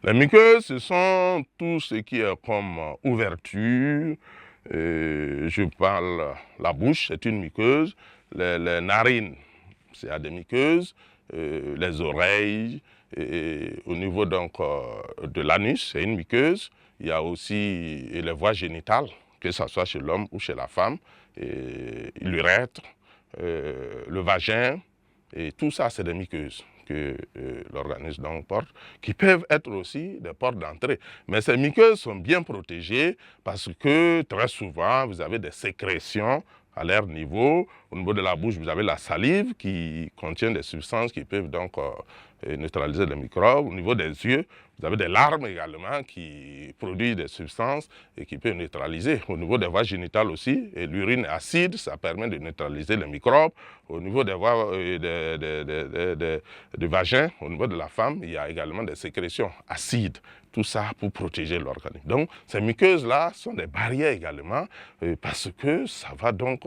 Les muqueuses, ce sont tout ce qui est comme ouverture. Je parle, la bouche, c'est une muqueuse. Les narines, c'est des muqueuses. Les oreilles, au niveau donc de l'anus, c'est une muqueuse. Il y a aussi les voies génitales, que ce soit chez l'homme ou chez la femme, l'urètre, le vagin, et tout ça, c'est des muqueuses que l'organisme donc porte, qui peuvent être aussi des portes d'entrée. Mais ces muqueuses sont bien protégées parce que très souvent, vous avez des sécrétions à leur niveau. Au niveau de la bouche, vous avez la salive qui contient des substances qui peuvent donc neutraliser les microbes. Au niveau des yeux, vous avez des larmes également qui produisent des substances et qui peuvent neutraliser. Au niveau des voies génitales aussi, l'urine acide, ça permet de neutraliser les microbes. Au niveau des voies du vagin, au niveau de la femme, il y a également des sécrétions acides. Tout ça pour protéger l'organisme. Donc, ces muqueuses-là sont des barrières également parce que ça va donc...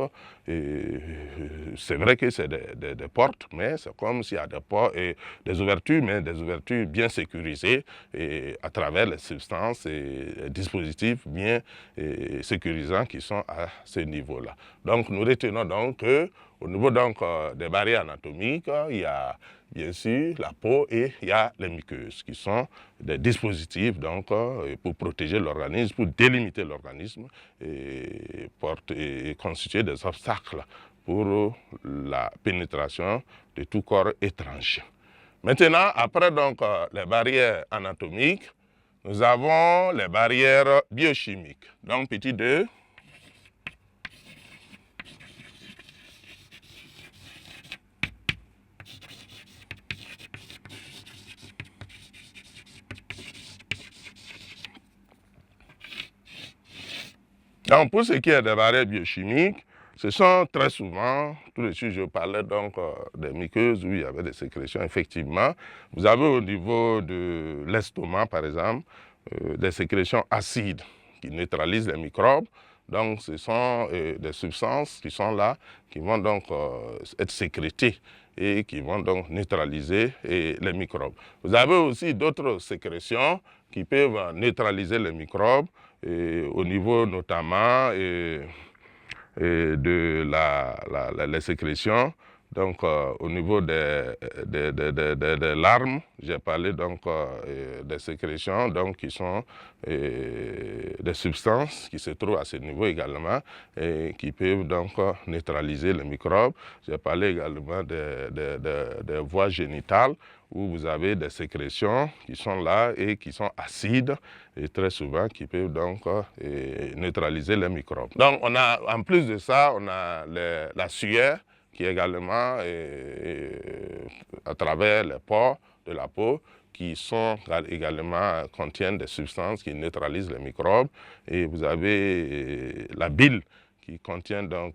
c'est vrai que c'est des portes, mais c'est comme s'il y a des portes et des ouvertures, mais des ouvertures bien sécurisées à travers les substances et les dispositifs bien sécurisants qui sont à ce niveau-là. Donc, nous retenons donc qu'au niveau donc, des barrières anatomiques, il y a bien sûr la peau et il y a les muqueuses qui sont des dispositifs donc, pour protéger l'organisme, pour délimiter l'organisme et constituer des obstacles pour la pénétration de tout corps étranger. Maintenant, après donc, les barrières anatomiques, nous avons les barrières biochimiques. Donc, petit 2. Donc, pour ce qui est des barrières biochimiques, ce sont très souvent, tous les sujets, je parlais donc des muqueuses où il y avait des sécrétions, effectivement. Vous avez au niveau de l'estomac, par exemple, des sécrétions acides qui neutralisent les microbes. Donc, ce sont des substances qui sont là, qui vont donc être sécrétées et qui vont donc neutraliser les microbes. Vous avez aussi d'autres sécrétions qui peuvent neutraliser les microbes, au niveau notamment de les sécrétions. Donc, au niveau des larmes, j'ai parlé donc des sécrétions donc, qui sont des substances qui se trouvent à ce niveau également et qui peuvent donc neutraliser les microbes. J'ai parlé également des voies génitales où vous avez des sécrétions qui sont là et qui sont acides et très souvent qui peuvent donc neutraliser les microbes. Donc, on a, en plus de ça, on a la sueur qui est également à travers les pores de la peau qui sont également contiennent des substances qui neutralisent les microbes. Et vous avez la bile qui contient donc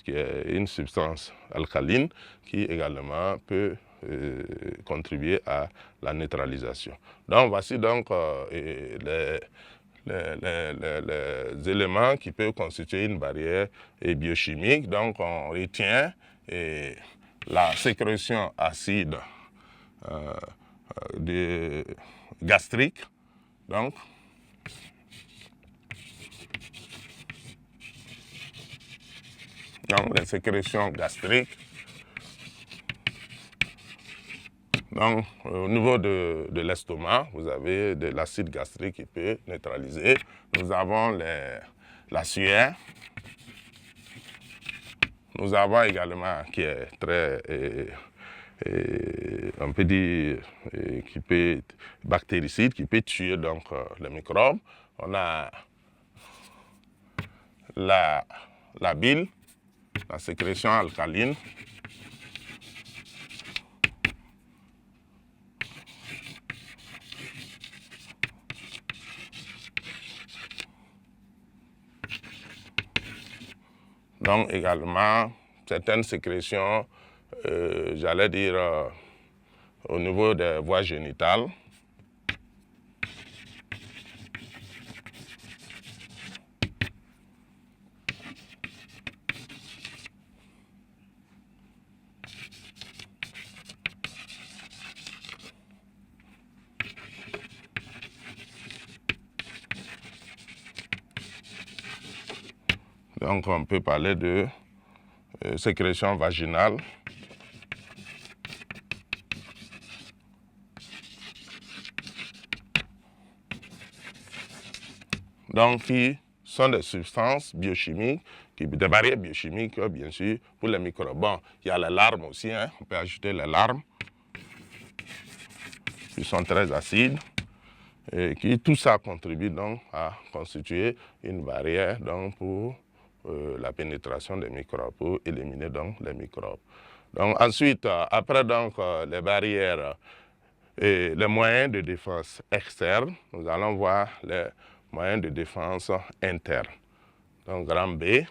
qui est une substance alcaline qui également peut contribuer à la neutralisation. Donc voici donc les éléments qui peuvent constituer une barrière biochimique. Donc on retient la sécrétion acide gastrique. Donc les sécrétions gastriques. Donc, au niveau de l'estomac, vous avez de l'acide gastrique qui peut neutraliser. Nous avons la sueur. Nous avons également, qui est très, on peut dire, qui peut bactéricide, qui peut tuer donc les microbes. On a la bile, la sécrétion alcaline. Donc également certaines sécrétions, j'allais dire, au niveau des voies génitales. Donc on peut parler de sécrétion vaginale. Donc qui sont des substances biochimiques, des barrières biochimiques, bien sûr, pour les microbes. Bon, il y a les larmes aussi, hein. On peut ajouter les larmes, qui sont très acides, et tout ça contribue donc à constituer une barrière donc, pour la pénétration des microbes, pour éliminer donc les microbes. Donc ensuite, après donc les barrières et les moyens de défense externes, nous allons voir les moyens de défense internes. Donc grand B,